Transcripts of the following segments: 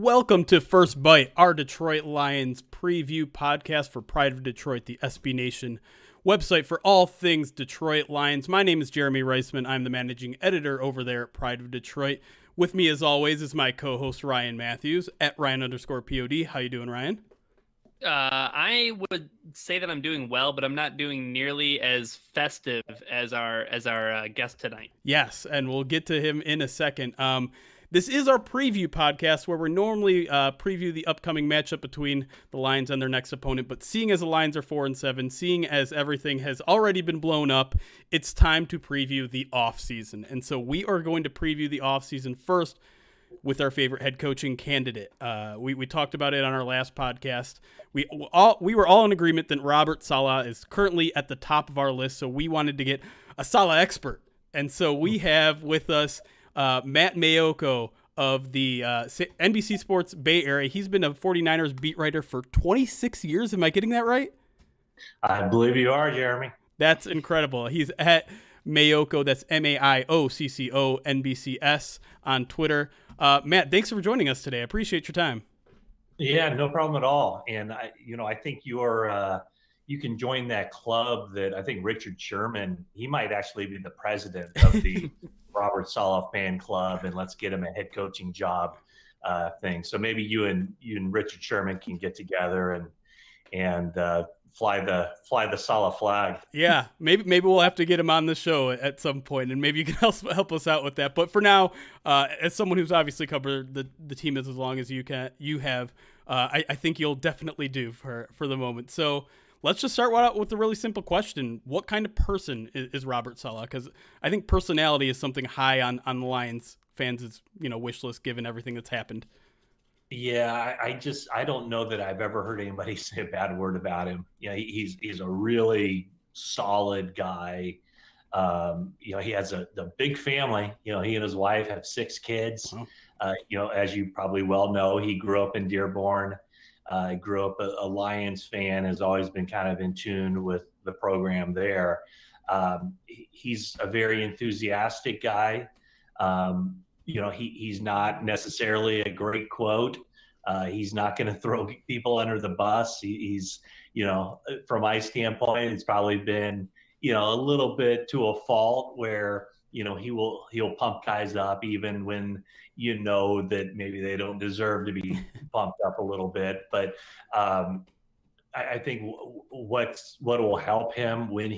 Welcome to First Bite, our Detroit Lions preview podcast for Pride of Detroit, the SB Nation website for all things Detroit Lions. My name is Jeremy Reisman. I'm the managing editor over there at Pride of Detroit. With me, as always, is my co-host Ryan Matthews at Ryan_POD. How you doing, Ryan? I would say that I'm doing well, but I'm not doing nearly as festive as our guest tonight. Yes, and we'll get to him in a second. This is our preview podcast where we normally preview the upcoming matchup between the Lions and their next opponent. But seeing as the Lions are 4-7, seeing as everything has already been blown up, it's time to preview the offseason. And so we are going to preview the offseason first with our favorite head coaching candidate. We talked about it on our last podcast. We were all in agreement that Robert Saleh is currently at the top of our list, so we wanted to get a Saleh expert. And so we have with us Matt Maiocco of the NBC Sports Bay Area. He's been a 49ers beat writer for 26 years. Am I getting that right? I believe you are, Jeremy. That's incredible. He's at Maiocco, that's Maicco NBCS on Twitter. Matt, thanks for joining us today. I appreciate your time. Yeah, no problem at all. And I think you can join that club that I think Richard Sherman, he might actually be the president of the Robert Saleh fan club, and let's get him a head coaching job thing. So maybe you and Richard Sherman can get together and fly the Saleh flag. Yeah, maybe we'll have to get him on the show at some point, and maybe you can help us out with that. But for now, as someone who's obviously covered the team as long as you have, I think you'll definitely do for the moment. So let's just start out with a really simple question. What kind of person is Robert Saleh? Because I think personality is something high on the Lions fans' wish list given everything that's happened. Yeah, I don't know that I've ever heard anybody say a bad word about him. He's a really solid guy. He has a big family. He and his wife have 6 kids. Wow. As you probably well know, he grew up in Dearborn. Grew up a Lions fan, has always been kind of in tune with the program there. He's a very enthusiastic guy. He's not necessarily a great quote. He's not going to throw people under the bus. He's from my standpoint, it's probably been, a little bit to a fault where, he'll pump guys up even when that maybe they don't deserve to be pumped up a little bit. But I think what will help him when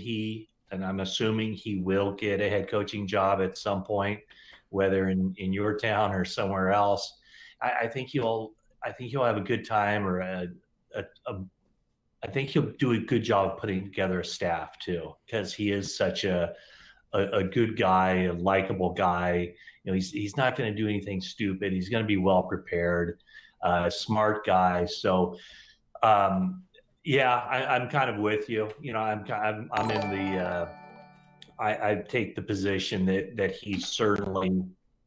and I'm assuming he will get a head coaching job at some point, whether in your town or somewhere else, I think he'll have a good time, or I think he'll do a good job of putting together a staff too, because he is such a good guy, a likable guy. He's not going to do anything stupid. He's going to be well prepared, a smart guy. So, I'm kind of with you. I'm in the. I take the position that he's certainly,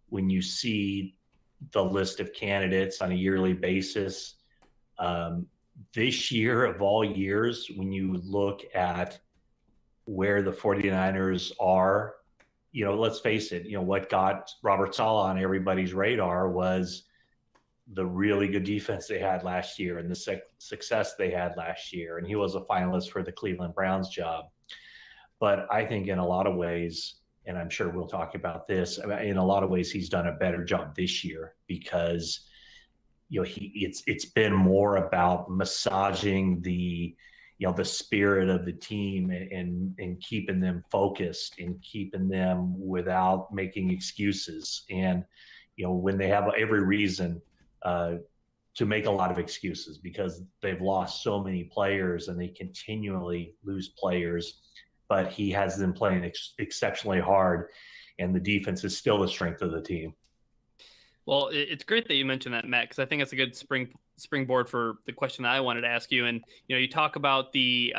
when you see the list of candidates on a yearly basis, this year of all years, when you look at where the 49ers are, let's face it, what got Robert Saleh on everybody's radar was the really good defense they had last year and the success they had last year. And he was a finalist for the Cleveland Browns job. But I think in a lot of ways, and I'm sure we'll talk about this, in a lot of ways, he's done a better job this year because, it's been more about massaging the spirit of the team and keeping them focused and keeping them without making excuses. And, when they have every reason to make a lot of excuses because they've lost so many players and they continually lose players, but he has them playing exceptionally hard, and the defense is still the strength of the team. Well, it's great that you mentioned that, Matt, because I think it's a good springboard for the question that I wanted to ask you. And, you talk about the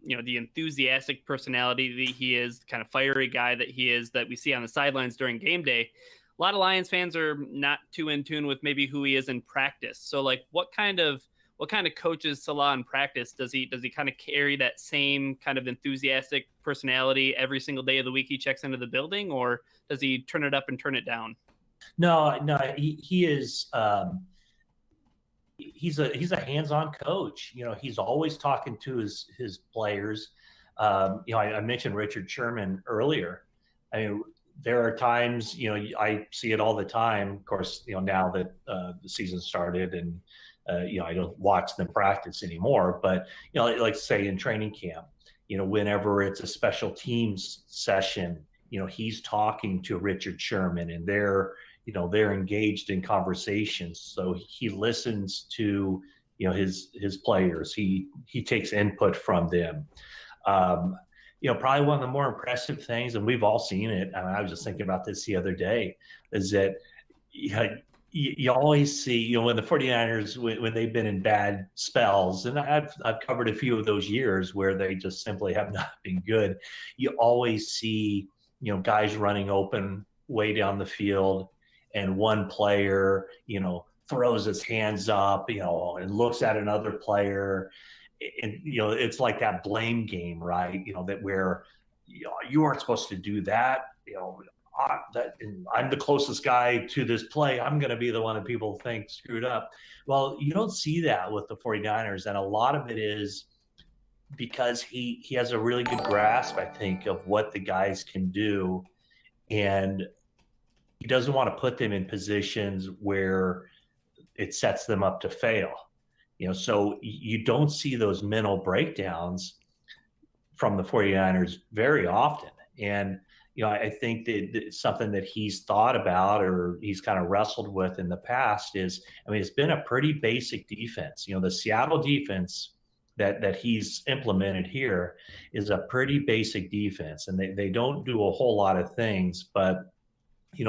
enthusiastic personality that he is, the kind of fiery guy that he is, that we see on the sidelines during game day. A lot of Lions fans are not too in tune with maybe who he is in practice. So, like, what kind of coaches Saleh in practice? Does he kind of carry that same kind of enthusiastic personality every single day of the week he checks into the building, or does he turn it up and turn it down? No, he is. he's a hands-on coach. He's always talking to his players. I mentioned Richard Sherman earlier. I mean, there are times, I see it all the time. Of course, now that the season started and I don't watch them practice anymore. But like say in training camp, whenever it's a special teams session, he's talking to Richard Sherman, and they're engaged in conversations. So he listens to his players. He takes input from them. Probably one of the more impressive things, and we've all seen it, and I was just thinking about this the other day, is that you always see, when the 49ers, when they've been in bad spells, and I've covered a few of those years where they just simply have not been good, you always see, guys running open way down the field, and one player, throws his hands up, and looks at another player. And it's like that blame game, right? That where you aren't supposed to do that. I'm the closest guy to this play. I'm going to be the one that people think screwed up. Well, you don't see that with the 49ers, and a lot of it is because he has a really good grasp, I think, of what the guys can do, and he doesn't want to put them in positions where it sets them up to fail. So you don't see those mental breakdowns from the 49ers very often. And, I think that something that he's thought about or he's kind of wrestled with in the past is, it's been a pretty basic defense. The Seattle defense that he's implemented here is a pretty basic defense, and they don't do a whole lot of things. But,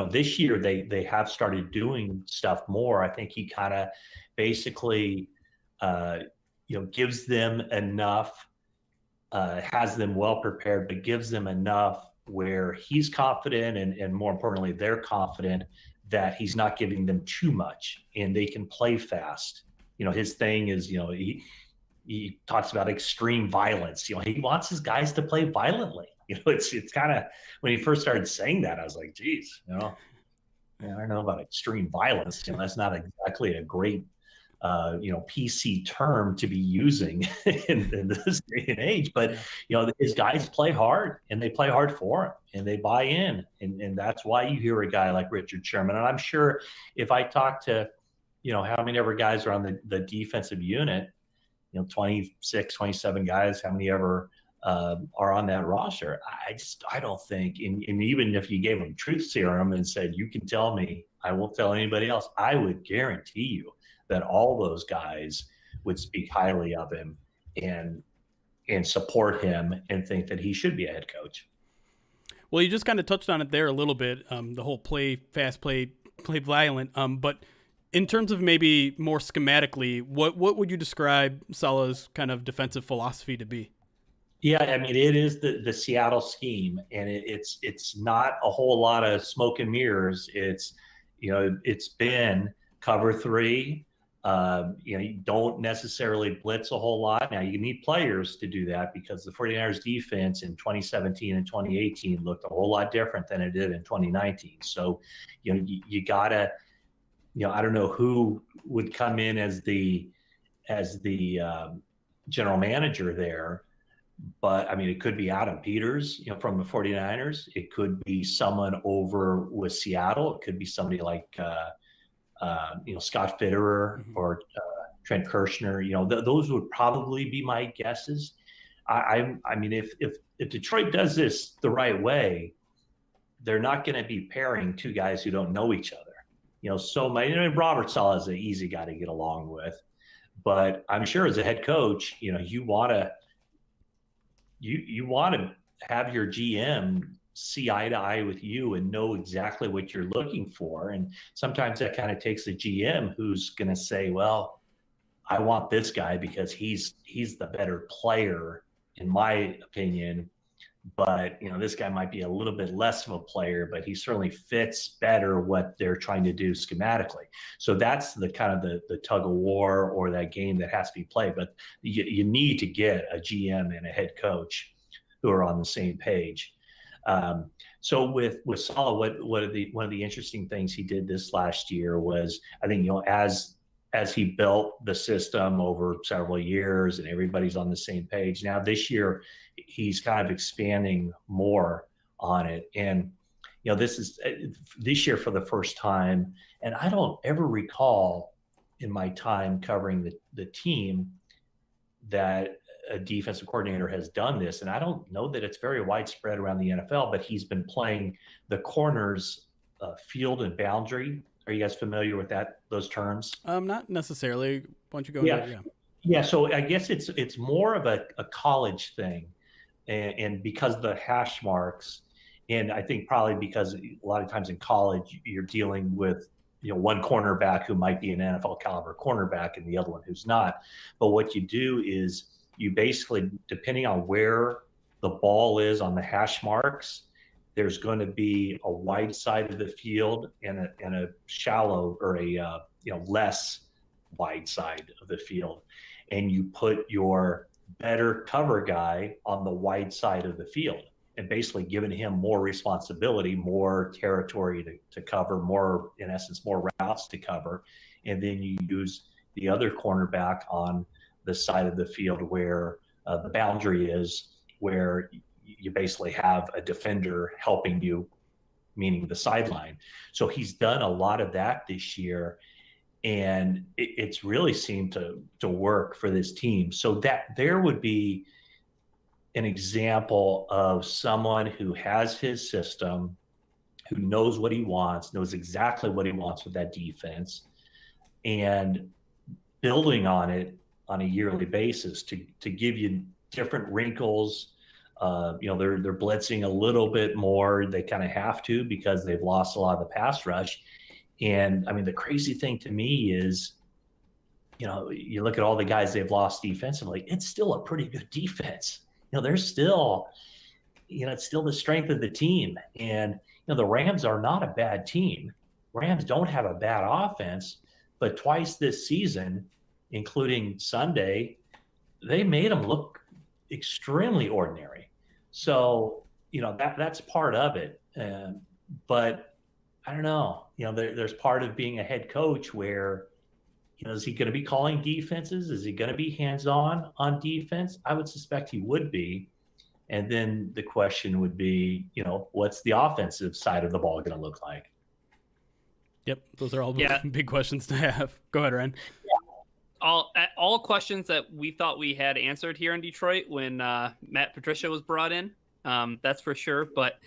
this year they have started doing stuff more. I think he kind of basically gives them enough, has them well prepared, but gives them enough where he's confident, and more importantly, they're confident that he's not giving them too much and they can play fast. His thing is, he talks about extreme violence. He wants his guys to play violently. It's kind of, when he first started saying that, I was like, geez, I don't know about extreme violence. That's not exactly a great PC term to be using in this day and age, but his guys play hard, and they play hard for him, and they buy in, and that's why you hear a guy like Richard Sherman. And I'm sure if I talk to how many ever guys are on the defensive unit, 26, 27 guys, how many ever are on that roster, I don't think, and even if you gave them truth serum and said, you can tell me, I won't tell anybody else, I would guarantee you that all those guys would speak highly of him and support him and think that he should be a head coach. Well, you just kind of touched on it there a little bit, the whole play fast, play violent. But in terms of maybe more schematically, what would you describe Saleh's kind of defensive philosophy to be? Yeah, it is the Seattle scheme, and it's not a whole lot of smoke and mirrors. It's been cover three. You don't necessarily blitz a whole lot. Now, you need players to do that, because the 49ers defense in 2017 and 2018 looked a whole lot different than it did in 2019. So, you gotta, I don't know who would come in as the general manager there, but it could be Adam Peters, from the 49ers. It could be someone over with Seattle. It could be somebody like, Scott Fitterer or Trent Kirshner. Those would probably be my guesses. If Detroit does this the right way, they're not going to be pairing two guys who don't know each other. Robert Saleh is an easy guy to get along with, but I'm sure as a head coach, you want to have your GM see eye to eye with you and know exactly what you're looking for. And sometimes that kind of takes the GM who's going to say, well, I want this guy because he's the better player, in my opinion. But, this guy might be a little bit less of a player, but he certainly fits better what they're trying to do schematically. So that's the kind of the tug of war, or that game that has to be played. But you need to get a GM and a head coach who are on the same page. So with Saleh, one of the interesting things he did this last year was, I think, as as he built the system over several years and everybody's on the same page. Now this year, he's kind of expanding more on it. And, this is this year for the first time. And I don't ever recall in my time covering the team that a defensive coordinator has done this. And I don't know that it's very widespread around the NFL, but he's been playing the corners field and boundary. Are you guys familiar with those terms? Not necessarily. Why don't you go? Yeah. Yeah. So I guess it's more of a college thing. And because of the hash marks, and I think probably because a lot of times in college, you're dealing with, one cornerback who might be an NFL caliber cornerback and the other one who's not. But what you do is you basically, depending on where the ball is on the hash marks, there's going to be a wide side of the field and a shallow or a less wide side of the field. And you put your better cover guy on the wide side of the field and basically giving him more responsibility, more territory to cover, more, in essence, more routes to cover. And then you use the other cornerback on the side of the field where the boundary is, where you basically have a defender helping you, meaning the sideline. So he's done a lot of that this year, and it's really seemed to work for this team. So that there would be an example of someone who has his system, who knows what he wants, knows exactly what he wants with that defense, and building on it on a yearly basis to give you different wrinkles. They're blitzing a little bit more. They kind of have to because they've lost a lot of the pass rush. And I mean, the crazy thing to me is, you look at all the guys they've lost defensively, it's still a pretty good defense. There's still, it's still the strength of the team. And, the Rams are not a bad team. Rams don't have a bad offense, but twice this season, including Sunday, they made them look extremely ordinary. So, that's part of it. But I don't know, there's part of being a head coach where, is he going to be calling defenses? Is he going to be hands-on on defense? I would suspect he would be. And then the question would be, what's the offensive side of the ball going to look like? Yep. Those are all big questions to have. Go ahead, Ryan. All questions that we thought we had answered here in Detroit when Matt Patricia was brought in. That's for sure. But,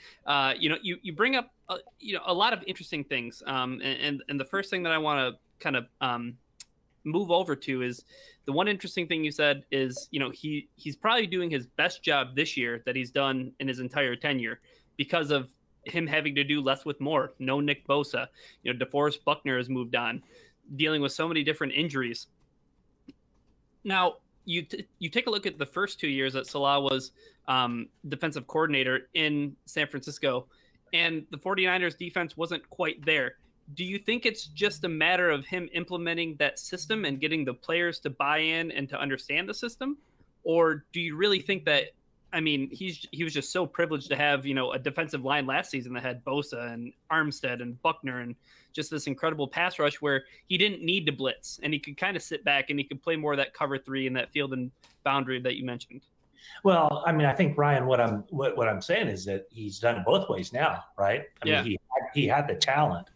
you bring up, a lot of interesting things. And the first thing that I want to kind of move over to is the one interesting thing you said is, he's probably doing his best job this year that he's done in his entire tenure because of him having to do less with more. No Nick Bosa, DeForest Buckner has moved on, dealing with so many different injuries. Now, you take a look at the first 2 years that Saleh was defensive coordinator in San Francisco, and the 49ers defense wasn't quite there. Do you think it's just a matter of him implementing that system and getting the players to buy in and to understand the system? Or do you really think that, he was just so privileged to have, a defensive line last season that had Bosa and Armstead and Buckner and just this incredible pass rush where he didn't need to blitz and he could kind of sit back and he could play more of that cover three and that field and boundary that you mentioned? Well, I think, Ryan, what I'm saying is that he's done it both ways now, right? He had the talent.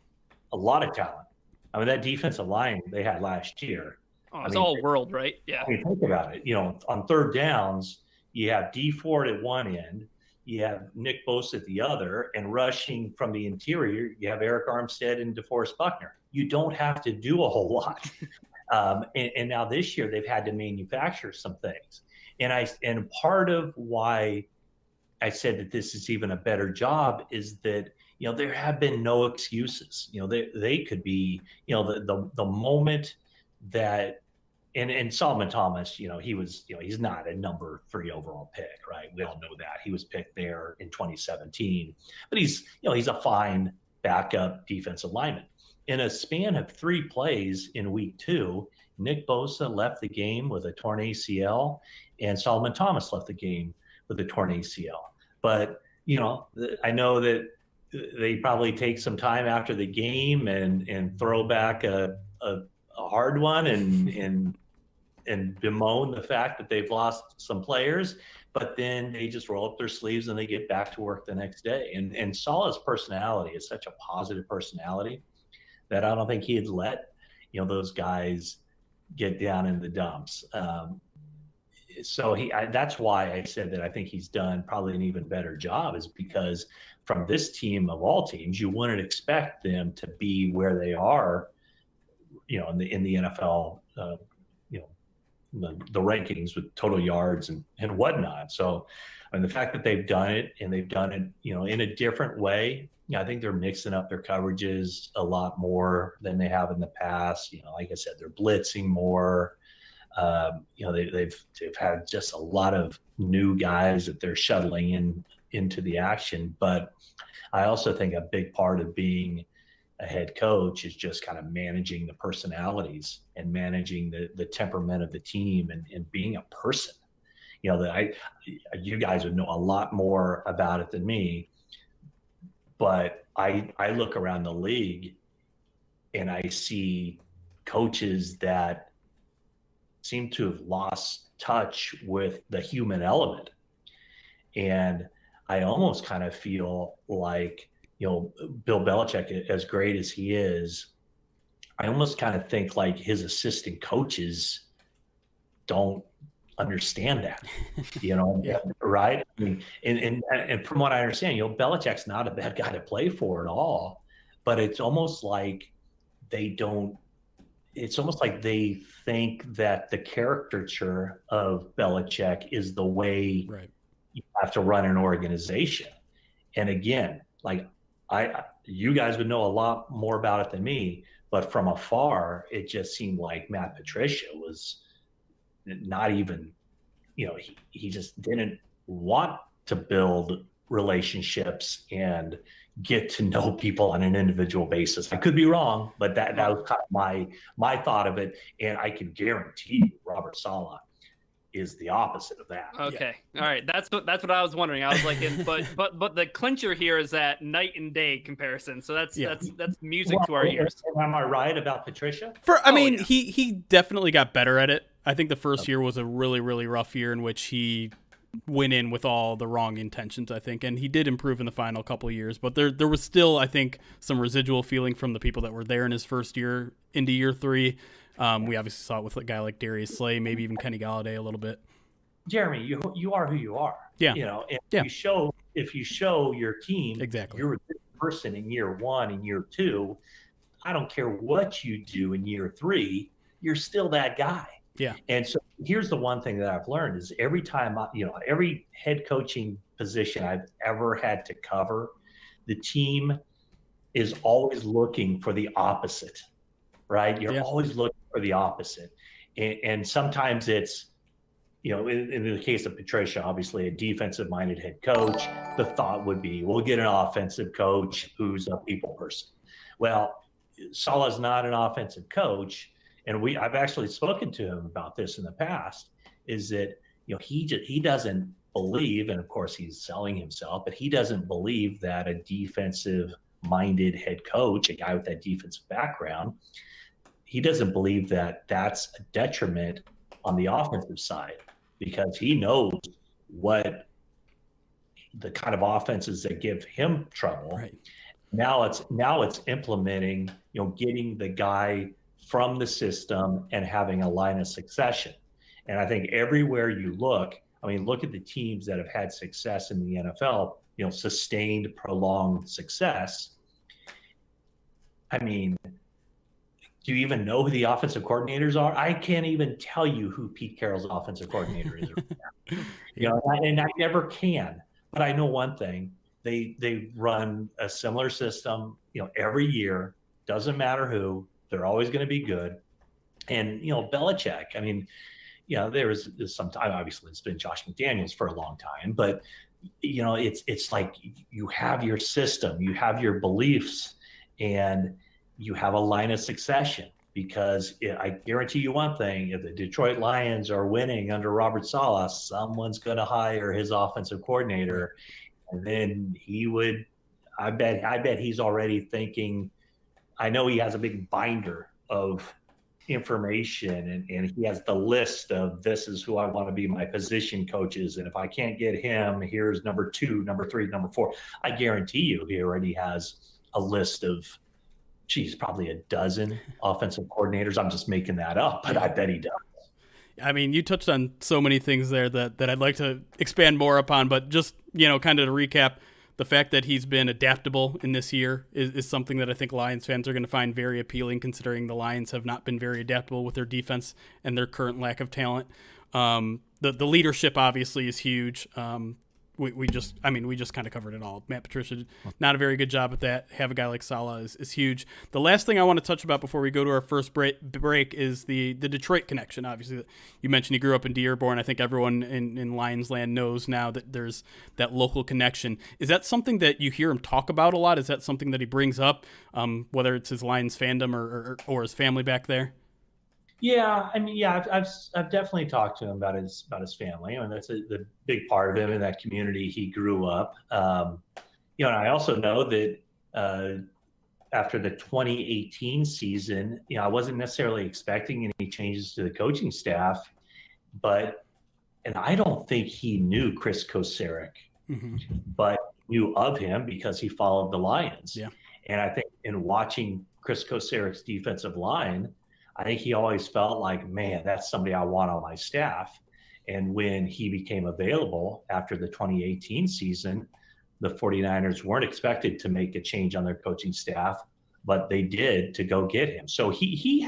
A lot of talent. That defensive line they had last year. It's all world, right? Yeah. Think about it. On third downs, you have D Ford at one end, you have Nick Bosa at the other, and rushing from the interior, you have Eric Armstead and DeForest Buckner. You don't have to do a whole lot. And now this year they've had to manufacture some things. And part of why I said that this is even a better job is that there have been no excuses. They could be, the moment that, and Solomon Thomas, he was, he's not a number 3 overall pick, right? We all know that. He was picked there in 2017, but he's a fine backup defensive lineman. In a span of 3 plays in week 2, Nick Bosa left the game with a torn ACL, and Solomon Thomas left the game with a torn ACL. But, I know that they probably take some time after the game and throw back a a hard one and bemoan the fact that they've lost some players, but then they just roll up their sleeves and they get back to work the next day. And Saleh's personality is such a positive personality that I don't think he'd let, those guys get down in the dumps. So that's why I said that I think he's done probably an even better job, is because from this team of all teams, you wouldn't expect them to be where they are, in the NFL, the rankings with total yards and whatnot. So, the fact that they've done it, and they've done it, in a different way, I think they're mixing up their coverages a lot more than they have in the past. Like I said, they're blitzing more. They've had just a lot of new guys that they're shuttling into the action. But I also think a big part of being a head coach is just kind of managing the personalities and managing the temperament of the team and being a person. You guys would know a lot more about it than me, but I look around the league and I see coaches that seem to have lost touch with the human element. And I almost kind of feel like, Bill Belichick, as great as he is, I almost kind of think like his assistant coaches don't understand that, Yeah. right? I mean, and from what I understand, Belichick's not a bad guy to play for at all, but it's almost like they think that the caricature of Belichick is the way you have to run an organization. And again, like you guys would know a lot more about it than me, but from afar, it just seemed like Matt Patricia was not even, he just didn't want to build relationships and get to know people on an individual basis. I could be wrong, but that was kind of my thought of it. And I can guarantee you, Robert Saleh is the opposite of that. Okay. Yeah. All right. That's what I was wondering. I was like, but the clincher here is that night and day comparison. So that's music to our ears. Am I right about Patricia? He definitely got better at it. I think the first year was a really, really rough year in which he went in with all the wrong intentions, I think, and he did improve in the final couple of years, but there was still, I think, some residual feeling from the people that were there in his first year into year three. We obviously saw it with a guy like Darius Slay, maybe even Kenny Galladay a little bit. Jeremy, you are who you are. Yeah. And if you show your team exactly you're a good person in year one and year two, I don't care what you do in year three, you're still that guy. Yeah. And so here's the one thing that I've learned is every time, every head coaching position I've ever had to cover, the team is always looking for the opposite, right? You're always looking for the opposite. And sometimes it's, in the case of Patricia, obviously a defensive-minded head coach, the thought would be, we'll get an offensive coach who's a people person. Well, Saleh's not an offensive coach. And I've actually spoken to him about this in the past, is that, he doesn't believe, and of course he's selling himself, but he doesn't believe that a defensive-minded head coach, a guy with that defensive background, he doesn't believe that that's a detriment on the offensive side, because he knows what the kind of offenses that give him trouble. Right. Now it's implementing, getting the guy from the system and having a line of succession. And I think everywhere you look at the teams that have had success in the NFL, sustained, prolonged success. Do you even know who the offensive coordinators are? I can't even tell you who Pete Carroll's offensive coordinator is. And I never can. But I know one thing: they run a similar system, every year. Doesn't matter who. They're always going to be good. And, Belichick, there was some time, obviously it's been Josh McDaniels for a long time, but, it's like you have your system, you have your beliefs, and you have a line of succession, because I guarantee you one thing: if the Detroit Lions are winning under Robert Saleh, someone's going to hire his offensive coordinator. And then I bet he's already thinking, I know he has a big binder of information, and he has the list of this is who I want to be my position coaches. And if I can't get him, here's number 2, number 3, number 4. I guarantee you he already has a list of, geez, probably a dozen offensive coordinators. I'm just making that up, but I bet he does. I mean, you touched on so many things there that I'd like to expand more upon, but just, kind of to recap, the fact that he's been adaptable in this year is something that I think Lions fans are going to find very appealing, considering the Lions have not been very adaptable with their defense and their current lack of talent. The leadership obviously is huge. We just kind of covered it all. Matt Patricia, not a very good job at that. Have a guy like Saleh is huge. The last thing I want to touch about before we go to our first break is the Detroit connection. Obviously, you mentioned he grew up in Dearborn. I think everyone in Lions land knows now that there's that local connection. Is that something that you hear him talk about a lot? Is that something that he brings up, whether it's his Lions fandom or his family back there? Yeah, I mean, yeah, I've definitely talked to him about his family. I mean, that's the big part of him in that community he grew up. And I also know that after the 2018 season, I wasn't necessarily expecting any changes to the coaching staff, and I don't think he knew Chris Kocurek, but knew of him because he followed the Lions. Yeah, and I think in watching Chris Kocurek's defensive line, I think he always felt like, man, that's somebody I want on my staff. And when he became available after the 2018 season, the 49ers weren't expected to make a change on their coaching staff, but they did to go get him. So he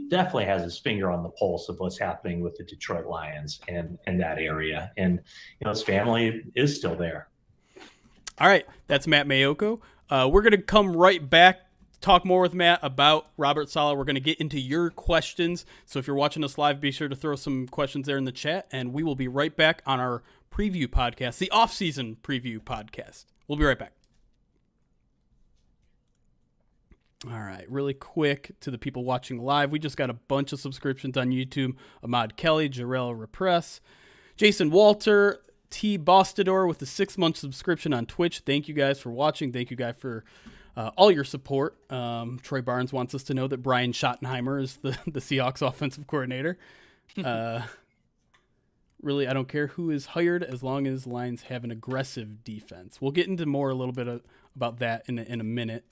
definitely has his finger on the pulse of what's happening with the Detroit Lions and that area. And, his family is still there. All right. That's Matt Maiocco. We're going to come right back, talk more with Matt about Robert Saleh. We're going to get into your questions. So if you're watching us live, be sure to throw some questions there in the chat, and we will be right back on our preview podcast, the off-season preview podcast. We'll be right back. All right, really quick to the people watching live. We just got a bunch of subscriptions on YouTube. Ahmad Kelly, Jarrell Repress, Jason Walter, T. Bostador with the 6-month subscription on Twitch. Thank you guys for watching. Thank you guys for all your support. Troy Barnes wants us to know that Brian Schottenheimer is the Seahawks offensive coordinator. Really, I don't care who is hired as long as Lions have an aggressive defense. We'll get into more a little bit about that in a minute.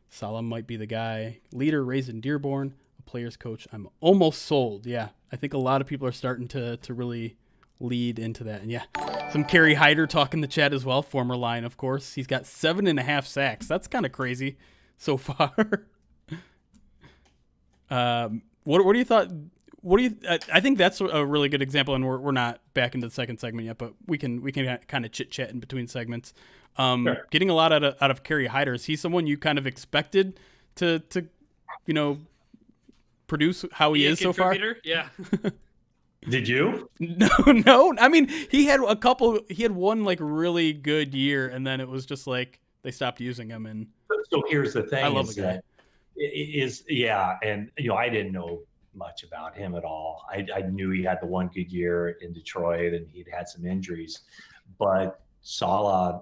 Saleh might be the guy. Leader raised in Dearborn, a player's coach. I'm almost sold. Yeah, I think a lot of people are starting to really lead into that. And yeah, some Kerry Hyder talk in the chat as well. Former Lion, of course. He's got 7.5 sacks. That's kind of crazy so far. What do you thought? I think that's a really good example, and we're not back into the second segment yet, but we can kind of chit chat in between segments. Sure. Getting a lot out of Kerry Hyder. Is he someone you kind of expected to produce how he is so far? Yeah. Did you? No. I mean, he had one like really good year, and then it was just like they stopped using him. And so here's the thing: I love the guy. And I didn't know much about him at all. I knew he had the one good year in Detroit, and he'd had some injuries, but Saleh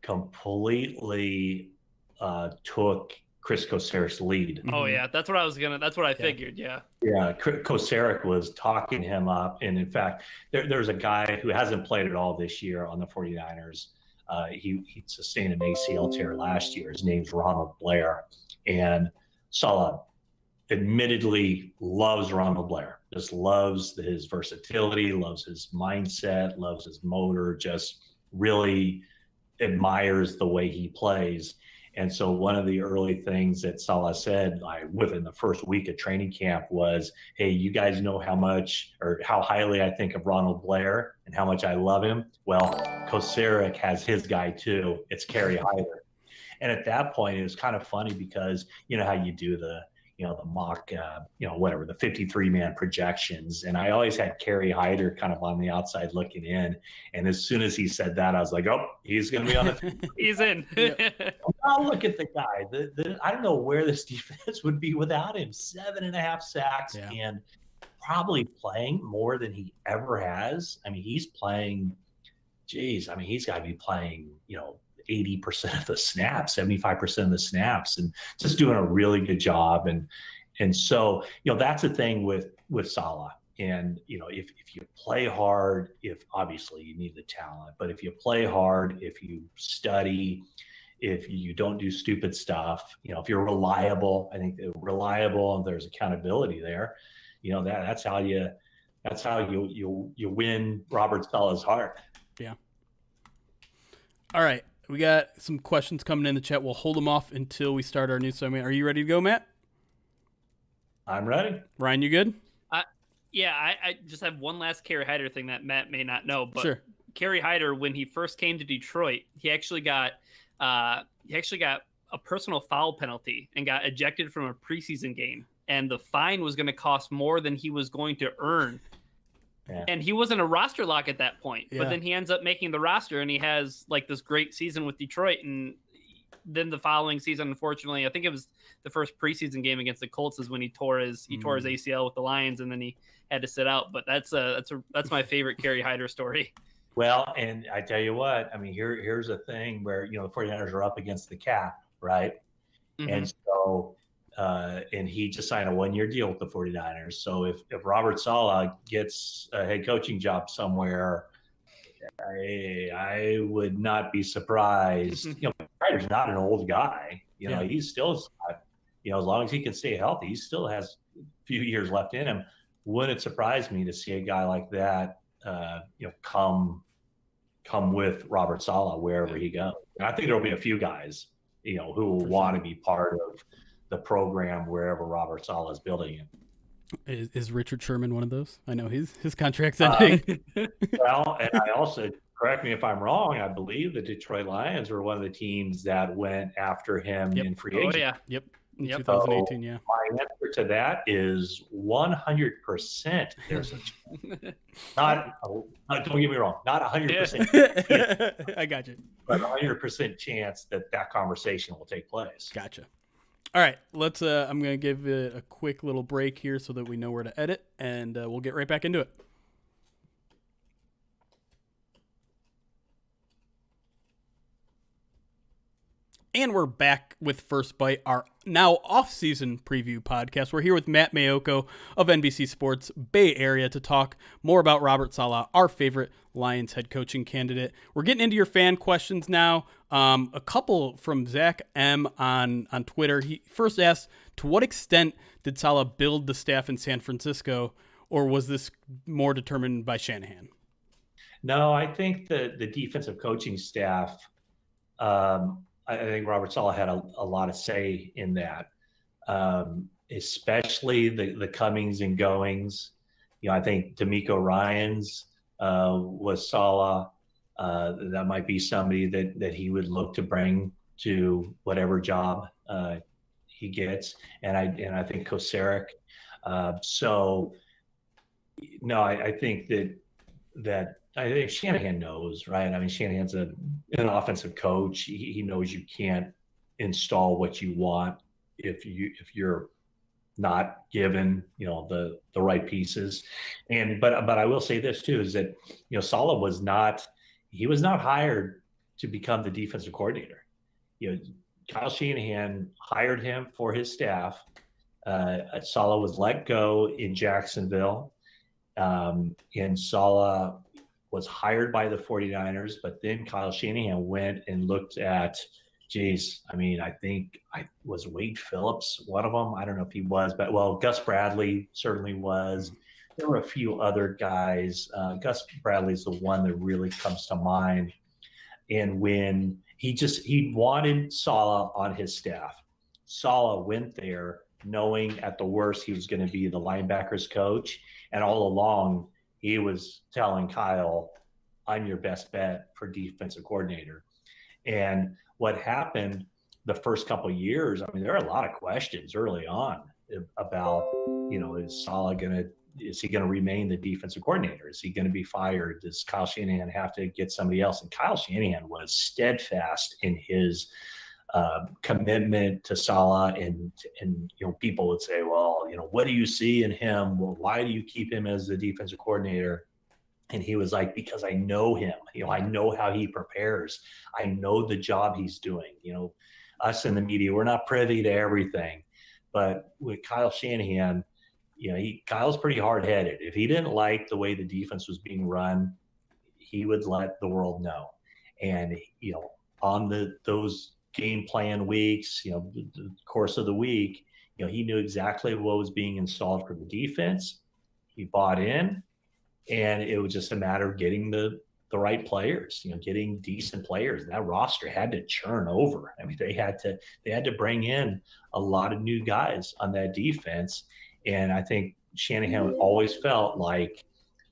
completely took Chris Kocurek's lead. Oh yeah, that's what I figured. Yeah. Kocurek was talking him up, and in fact, there's a guy who hasn't played at all this year on the 49ers. He sustained an ACL tear last year. His name's Ronald Blair, and Saleh admittedly loves Ronald Blair. Just loves his versatility, loves his mindset, loves his motor. Just really admires the way he plays. And so one of the early things that Saleh said within the first week of training camp was, hey, you guys know how much or how highly I think of Ronald Blair and how much I love him. Well, Kocurek has his guy too. It's Kerry Hyder. And at that point, it was kind of funny because you know how you do the mock, the 53-man projections. And I always had Kerry Hyder kind of on the outside looking in. And as soon as he said that, I was like, oh, he's going to be on the He's in. Oh, look at the guy. I don't know where this defense would be without him. 7.5 sacks and probably playing more than he ever has. I mean, he's playing, he's got to be playing, 80% of the snaps, 75% of the snaps, and just doing a really good job. And so, that's the thing with Saleh. And, if you play hard, if obviously you need the talent, but if you play hard, if you study, if you don't do stupid stuff, if you're reliable, I think reliable and there's accountability there, that's how you win Robert Saleh's heart. Yeah. All right. We got some questions coming in the chat. We'll hold them off until we start our new segment. Are you ready to go, Matt? I'm ready. Ryan, you good? Yeah, I just have one last Kerry Hyder thing that Matt may not know, but sure. Kerry Hyder, when he first came to Detroit, he actually got a personal foul penalty and got ejected from a preseason game, and the fine was going to cost more than he was going to earn. Yeah. And he wasn't a roster lock at that point, but then he ends up making the roster, and he has like this great season with Detroit. And then the following season, unfortunately, I think it was the first preseason game against the Colts is when he tore his ACL with the Lions, and then he had to sit out. But that's my favorite Kerry Hyder story. Well, and I tell you what, I mean, here's a thing where, the 49ers are up against the cap, right? Mm-hmm. And so, and he just signed a 1-year deal with the 49ers. So if Robert Saleh gets a head coaching job somewhere, I would not be surprised. Ryder's not an old guy. He's still, as long as he can stay healthy, he still has a few years left in him. Wouldn't it surprise me to see a guy like that, come with Robert Saleh wherever he goes. And I think there'll be a few guys, who will want to be part of the program wherever Robert Saleh is building it. Is Richard Sherman one of those? I know his contract's ending. Well, and I also, correct me if I'm wrong, I believe the Detroit Lions were one of the teams that went after him in free agency. Oh, yeah. Yep. In 2018, so my answer to that is 100%. There's a don't get me wrong, not 100%. I got you. But 100% chance that conversation will take place. Gotcha. All right, let's. I'm going to give it a quick little break here so that we know where to edit, and we'll get right back into it. And we're back with First Bite, our now off-season preview podcast. We're here with Matt Maiocco of NBC Sports Bay Area to talk more about Robert Saleh, our favorite Lions head coaching candidate. We're getting into your fan questions now. A couple from Zach M. on Twitter. He first asked, to what extent did Saleh build the staff in San Francisco, or was this more determined by Shanahan? No, I think the defensive coaching staff, I think Robert Saleh had a lot of say in that, especially the comings and goings. I think DeMeco Ryans was Saleh. That might be somebody that he would look to bring to whatever job he gets. And I think Kocurek. So, no, I think that I think Shanahan knows, right? I mean, Shanahan's an offensive coach. He knows you can't install what you want if you're not given, the right pieces. But I will say this too, is that, Saleh was not hired to become the defensive coordinator. Kyle Shanahan hired him for his staff. Saleh was let go in Jacksonville. And Saleh was hired by the 49ers, but then Kyle Shanahan went and looked at, I think was Wade Phillips one of them? I don't know if he was, but Gus Bradley certainly was. There were a few other guys. Gus Bradley's the one that really comes to mind. And when he wanted Saleh on his staff, Saleh went there knowing at the worst he was going to be the linebackers coach. And all along, he was telling Kyle, I'm your best bet for defensive coordinator. And what happened the first couple of years, I mean, there are a lot of questions early on about, is he going to remain the defensive coordinator? Is he going to be fired? Does Kyle Shanahan have to get somebody else? And Kyle Shanahan was steadfast in his commitment to Saleh, and people would say, well, what do you see in him? Well, why do you keep him as the defensive coordinator? And he was like, because I know him, I know how he prepares. I know the job he's doing. Us in the media, we're not privy to everything. But with Kyle Shanahan, Kyle's pretty hard headed. If he didn't like the way the defense was being run, he would let the world know. And, on those game plan weeks, the course of the week, he knew exactly what was being installed for the defense. He bought in. And it was just a matter of getting the right players, getting decent players. And that roster had to churn over. I mean, they had to bring in a lot of new guys on that defense. And I think Shanahan always felt like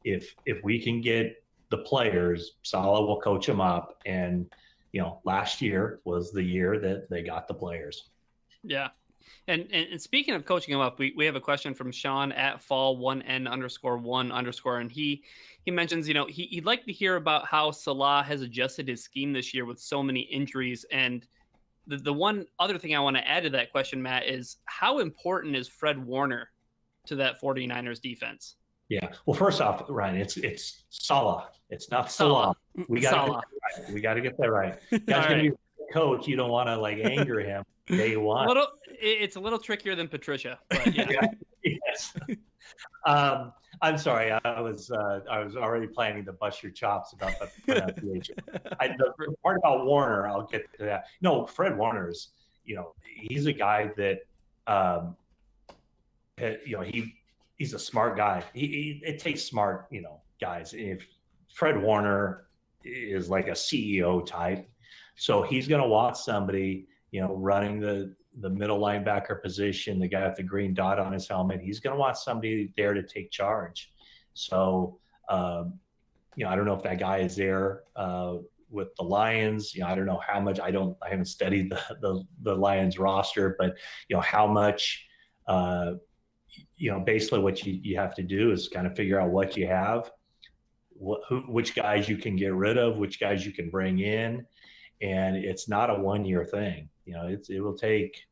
if we can get the players, Saleh will coach them up. And, last year was the year that they got the players. Yeah. And speaking of coaching him up, we have a question from Sean at fall1n_1_, and he mentions, he'd like to hear about how Saleh has adjusted his scheme this year with so many injuries. And the one other thing I want to add to that question, Matt, is how important is Fred Warner to that 49ers defense? Yeah. Well, first off, Ryan, it's Saleh. It's not Saleh. We got to get that right. We got to get that right. Guy's going to be a coach. You don't want to anger him day one. It's a little trickier than Patricia, but yeah. Yes. I'm sorry. I was already planning to bust your chops about the pronunciation. The part about Warner, I'll get to that. No, Fred Warner's, he's a guy that, he's a smart guy. It takes smart, guys. If Fred Warner is like a CEO type, so he's going to want somebody, running the middle linebacker position, the guy with the green dot on his helmet. He's going to want somebody there to take charge. So, I don't know if that guy is there with the Lions. I don't know how much. I haven't studied the Lions roster, but how much. Basically what you have to do is kind of figure out what you have, which guys you can get rid of, which guys you can bring in. And it's not a 1-year thing. It will take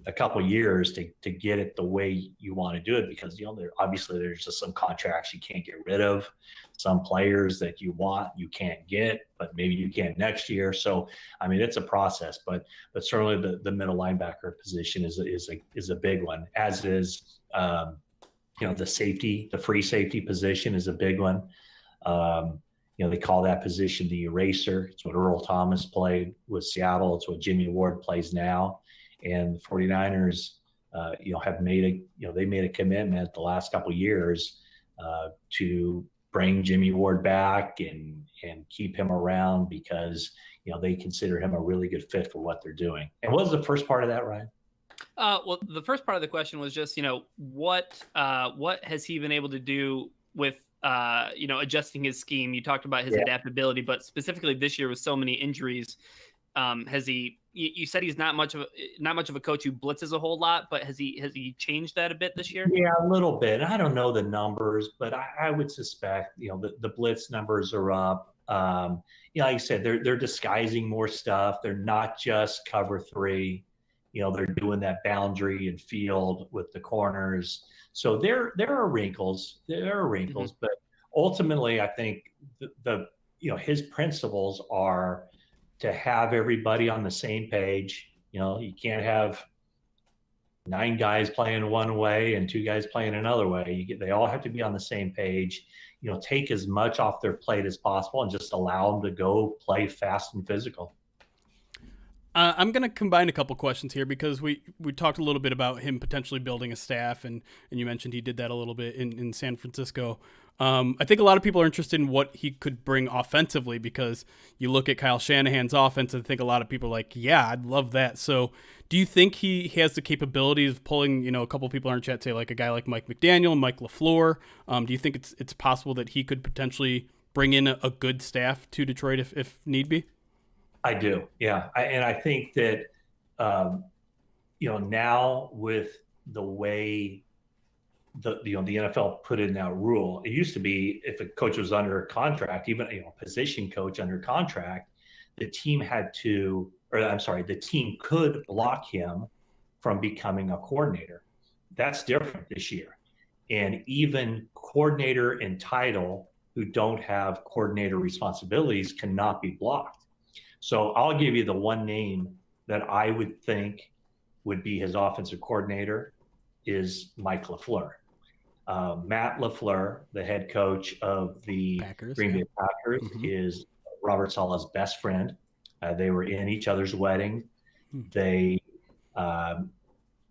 a couple of years to get it the way you want to do it, because there's just some contracts you can't get rid of, some players that you want you can't get, but maybe you can next year. So it's a process, but certainly the middle linebacker position is a big one, as is the free safety position is a big one. They call that position the eraser. It's what Earl Thomas played with Seattle. It's what Jimmy Ward plays now. And the 49ers, have made a commitment the last couple of years to bring Jimmy Ward back and keep him around, because, they consider him a really good fit for what they're doing. And what was the first part of that, Ryan? Well, the first part of the question was just, what has he been able to do with, adjusting his scheme? You talked about his adaptability, but specifically this year with so many injuries, has he? You said he's not much of a coach who blitzes a whole lot, but has he changed that a bit this year? Yeah, a little bit. I don't know the numbers, but I would suspect the blitz numbers are up. Like you said, they're disguising more stuff. They're not just cover 3. They're doing that boundary and field with the corners. So there are wrinkles. But ultimately, I think his principles are to have everybody on the same page. You can't have 9 guys playing one way and 2 guys playing another way. They all have to be on the same page. Take as much off their plate as possible and just allow them to go play fast and physical. I'm going to combine a couple questions here, because we talked a little bit about him potentially building a staff, and you mentioned he did that a little bit in San Francisco. I think a lot of people are interested in what he could bring offensively, because you look at Kyle Shanahan's offense and I think a lot of people are like, yeah, I'd love that. So do you think he has the capabilities of pulling, a couple of people in our chat say like a guy like Mike McDaniel, Mike LaFleur? Do you think it's possible that he could potentially bring in a good staff to Detroit if need be? I do, yeah. I think that, now with the way the NFL put in that rule, it used to be if a coach was under contract, even a position coach under contract, the team could block him from becoming a coordinator. That's different this year. And even coordinator and title who don't have coordinator responsibilities cannot be blocked. So I'll give you the one name that I would think would be his offensive coordinator is Mike LaFleur. Matt LaFleur, the head coach of the Packers, Green Bay Packers, is Robert Saleh's best friend. They were in each other's wedding. They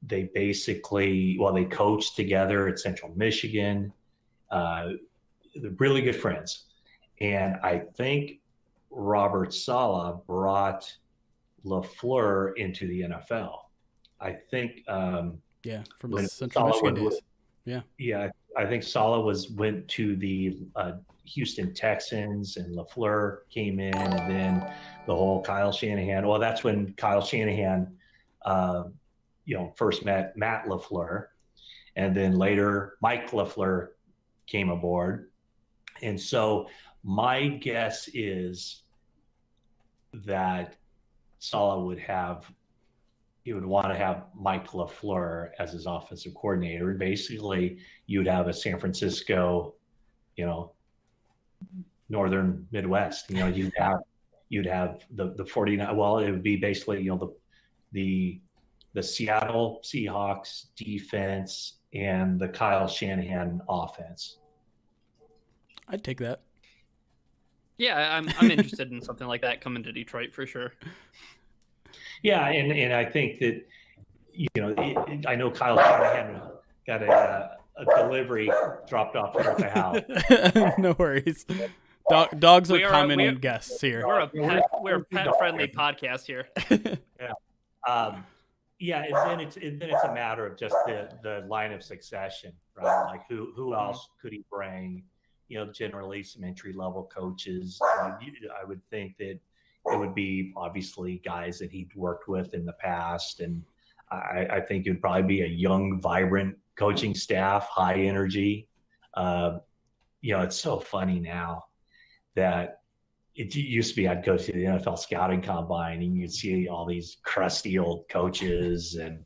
basically, they coached together at Central Michigan. They're really good friends. And I think Robert Saleh brought LaFleur into the NFL. I think from the Central Michigan days. Yeah, I think Saleh went to the Houston Texans, and LaFleur came in, and then the whole Kyle Shanahan. Well, that's when Kyle Shanahan, first met Matt LaFleur, and then later Mike LaFleur came aboard. And so my guess is that Saleh would want to have Mike LaFleur as his offensive coordinator. And basically you'd have a San Francisco, Northern Midwest, you'd have the 49. Well, it would be basically, the Seattle Seahawks defense and the Kyle Shanahan offense. I'd take that. Yeah, I'm interested in something like that coming to Detroit for sure. Yeah, and I think that I know Kyle Shanahan got a delivery dropped off here at the house. No worries. Dogs are common guests here. We're a pet-friendly podcast here. Yeah. And then it's a matter of just the line of succession, right? Like who else could he bring? Generally some entry-level coaches. I would think that it would be obviously guys that he'd worked with in the past. And I think it would probably be a young, vibrant coaching staff, high energy. It's so funny now that it used to be I'd go to the NFL scouting combine and you'd see all these crusty old coaches and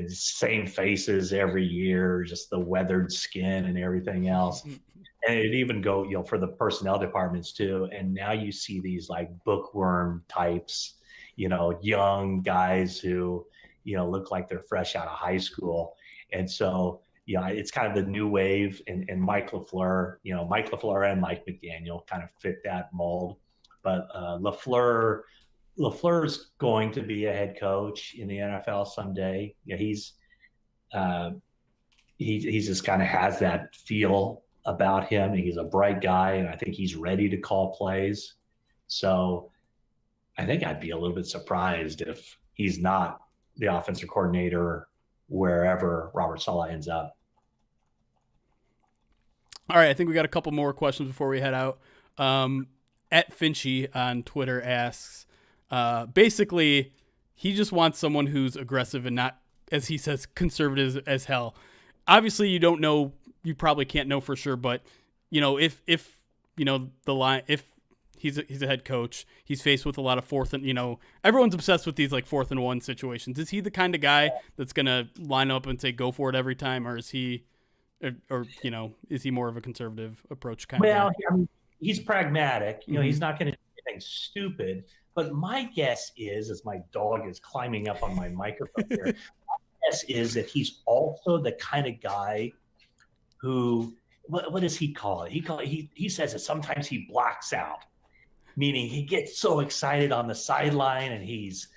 same faces every year, just the weathered skin and everything else. And it'd even go, for the personnel departments too. And now you see these like bookworm types, young guys who, look like they're fresh out of high school. And so, it's kind of the new wave, and Mike LaFleur, Mike LaFleur and Mike McDaniel kind of fit that mold. But LaFleur's going to be a head coach in the NFL someday. Yeah, he's just kind of has that feel about him. He's a bright guy, and I think he's ready to call plays. So I think I'd be a little bit surprised if he's not the offensive coordinator wherever Robert Saleh ends up. All right, I think we got a couple more questions before we head out. At Finchy on Twitter asks, basically, he just wants someone who's aggressive and not, as he says, conservative as hell. Obviously, you don't know. You probably can't know for sure, but if the line, if he's a head coach, he's faced with a lot of fourth and everyone's obsessed with these like 4th and 1 situations. Is he the kind of guy that's gonna line up and say go for it every time, or is he, is he more of a conservative approach kind of guy? I mean, he's pragmatic. He's not going to do anything stupid. But my guess is, as my dog is climbing up on my microphone here, my guess is that he's also the kind of guy who, what does he call it? He says that sometimes he blacks out, meaning he gets so excited on the sideline and he's,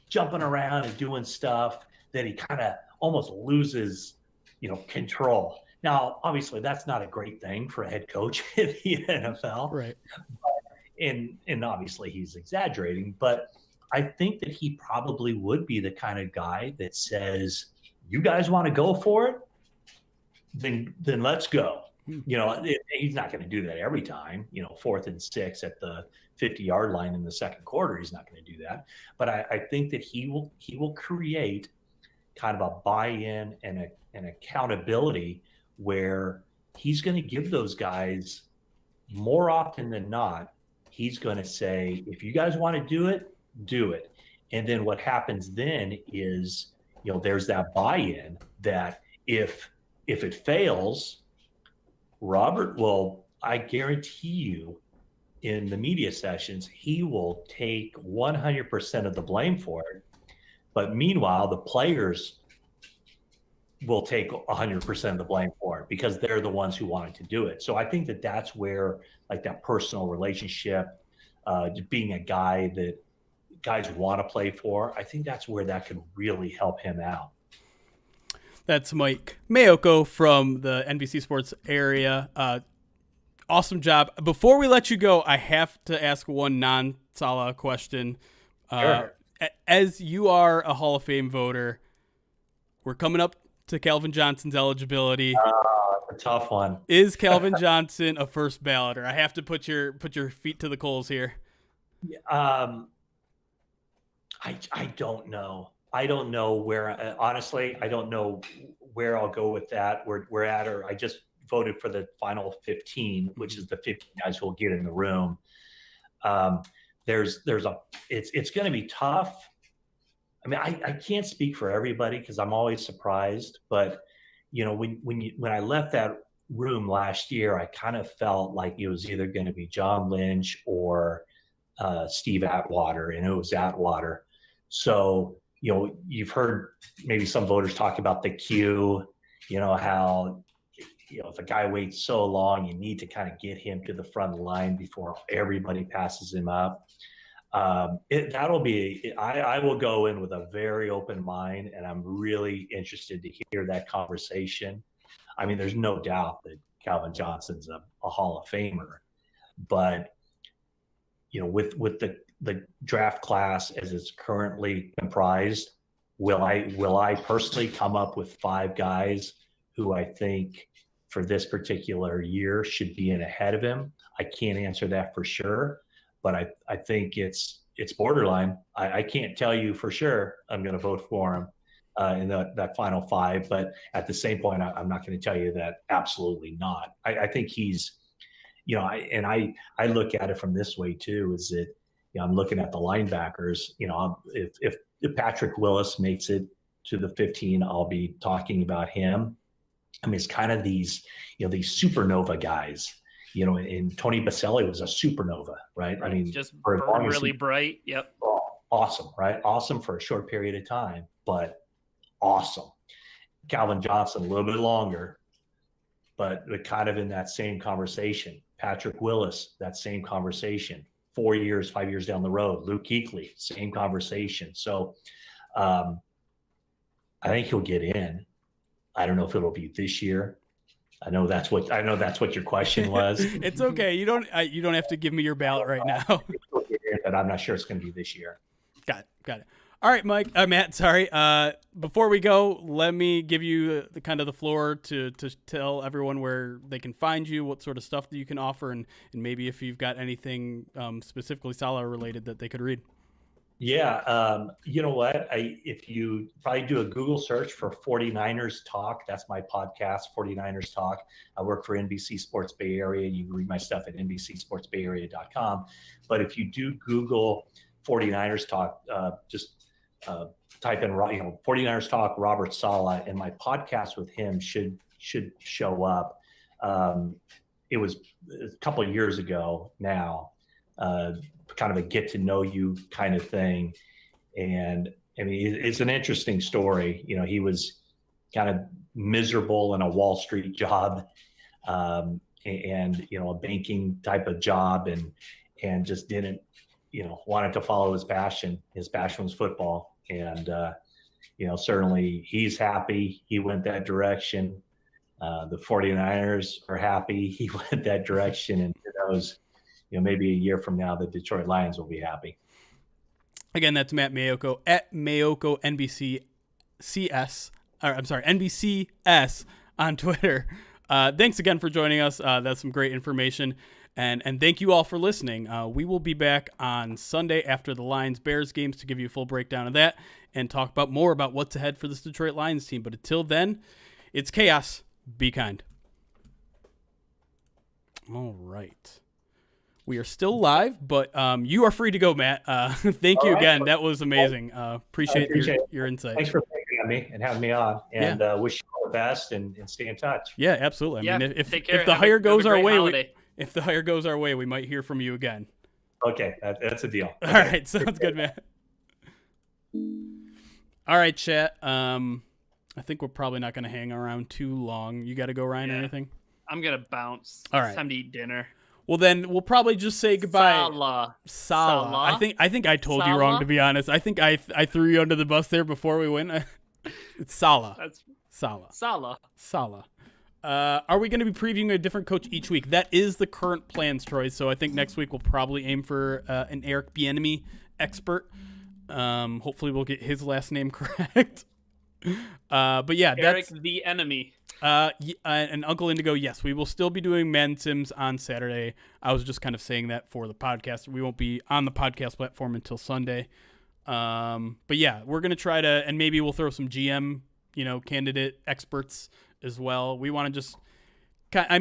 jumping around and doing stuff that he kind of almost loses, control. Now, obviously, that's not a great thing for a head coach in the NFL. Right. And obviously he's exaggerating, but I think that he probably would be the kind of guy that says, you guys want to go for it? Then let's go. He's not going to do that every time, 4th and 6 at the 50-yard line in the second quarter. He's not going to do that. But I think that he will create kind of a buy-in and an accountability where he's going to give those guys more often than not. He's going to say, if you guys want to do it, do it. And then what happens then is, there's that buy-in that if it fails, Robert will, I guarantee you, in the media sessions, he will take 100% of the blame for it. But meanwhile, the players will take 100% of the blame for it because they're the ones who wanted to do it. So I think that that's where, like, that personal relationship, being a guy that guys want to play for, I think that's where that could really help him out. That's Mike Maiocco from the NBC Sports area. Awesome job. Before we let you go, I have to ask one non-Saleh question. Sure. As you are a Hall of Fame voter, we're coming up to Calvin Johnson's eligibility. A tough one. Is Calvin Johnson a first balloter? I have to put your feet to the coals here. I don't know. I don't know where. Honestly, I don't know where I'll go with that. We're at, or I just voted for the final 15, which is the 15 guys who will get in the room. It's going to be tough. I mean, I can't speak for everybody because I'm always surprised. But when I left that room last year, I kind of felt like it was either going to be John Lynch or Steve Atwater, and it was Atwater. So you've heard maybe some voters talk about the queue. How if a guy waits so long, you need to kind of get him to the front line before everybody passes him up. I will go in with a very open mind, and I'm really interested to hear that conversation. I mean, there's no doubt that Calvin Johnson's a Hall of Famer, but with the draft class as it's currently comprised, will I personally come up with 5 guys who I think for this particular year should be in ahead of him? I can't answer that for sure, but I think it's borderline. I can't tell you for sure I'm going to vote for him in that final 5, but at the same point, I'm not going to tell you that absolutely not. I think he's, I look at it from this way too, is that I'm looking at the linebackers. If Patrick Willis makes it to the 15, I'll be talking about him. I mean, it's kind of these supernova guys. And Tony Baselli was a supernova, right? I mean, just burn really bright. Yep. Awesome, right? Awesome for a short period of time, but awesome. Calvin Johnson, a little bit longer, but kind of in that same conversation. Patrick Willis, that same conversation. 4 years, 5 years down the road. Luke Kuechly, same conversation. So I think he'll get in. I don't know if it'll be this year. I know that's what your question was. It's okay. You don't have to give me your ballot right now. But I'm not sure it's going to be this year. Got it. All right, Matt. Sorry. Before we go, let me give you the floor to tell everyone where they can find you, what sort of stuff that you can offer, and maybe if you've got anything specifically Saleh related that they could read. Yeah. You know what? If you probably do a Google search for 49ers Talk, that's my podcast, 49ers Talk. I work for NBC Sports Bay Area. You can read my stuff at NBCSportsBayArea.com. But if you do Google 49ers Talk, just type in 49ers Talk Robert Saleh, and my podcast with him should show up. It was a couple of years ago now. Kind of a get to know you kind of thing. And I mean, it's an interesting story. He was kind of miserable in a Wall Street job, and a banking type of job, and just didn't, wanted to follow his passion. His passion was football. And, certainly he's happy he went that direction. The 49ers are happy he went that direction. And who knows, maybe a year from now, the Detroit Lions will be happy. Again, that's Matt Maiocco at Maiocco NBCS on Twitter. Thanks again for joining us. That's some great information. And thank you all for listening. We will be back on Sunday after the Lions-Bears games to give you a full breakdown of that and talk more about what's ahead for this Detroit Lions team. But until then, it's chaos. Be kind. All right. We are still live, but you are free to go, Matt. Thank you again. That was amazing. Appreciate your insight. Thanks for thinking of me and having me on, and wish you all best and stay in touch. Yeah, absolutely. I mean, take care. if the Have hire a goes our great way, holiday. if the hire goes our way, we might hear from you again. Okay, that's a deal. All right, sounds good, man. All right, chat. I think we're probably not going to hang around too long. You got to go, Ryan, or anything? I'm going to bounce. All right. It's time to eat dinner. Well, then we'll probably just say goodbye. Salah. I think I told you wrong, to be honest. I think I threw you under the bus there before we went. It's Salah. That's Salah. Are we going to be previewing a different coach each week? That is the current plans, Troy. So I think next week we'll probably aim for an Eric Bieniemy expert. Hopefully we'll get his last name correct. But yeah, Eric the enemy. And Uncle Indigo, yes, we will still be doing Madden Sims on Saturday. I was just kind of saying that for the podcast. We won't be on the podcast platform until Sunday. But yeah, we're going to try to, and maybe we'll throw some GM, candidate experts as well. We want to just, I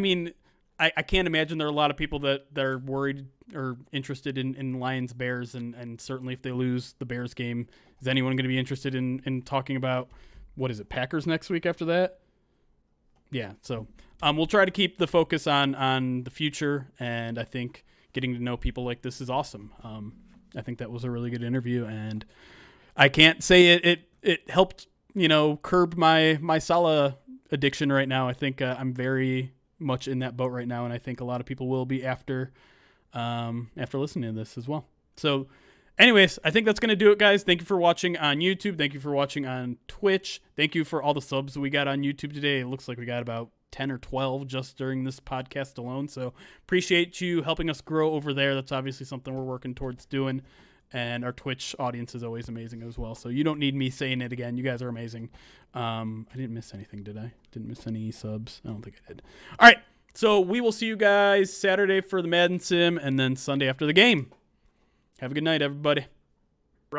can't imagine there are a lot of people that are worried or interested in Lions Bears. And certainly if they lose the Bears game, is anyone going to be interested in talking about, what is it, Packers next week after that? Yeah, so we'll try to keep the focus on the future, and I think getting to know people like this is awesome. I think that was a really good interview, and I can't say it helped curb my Salah addiction right now. I think I'm very much in that boat right now, and I think a lot of people will be after listening to this as well. So anyways, I think that's going to do it, guys. Thank you for watching on YouTube. Thank you for watching on Twitch. Thank you for all the subs we got on YouTube today. It looks like we got about 10 or 12 just during this podcast alone. So appreciate you helping us grow over there. That's obviously something we're working towards doing. And our Twitch audience is always amazing as well. So you don't need me saying it again. You guys are amazing. I didn't miss anything, did I? Didn't miss any subs? I don't think I did. All right. So we will see you guys Saturday for the Madden Sim and then Sunday after the game. Have a good night, everybody.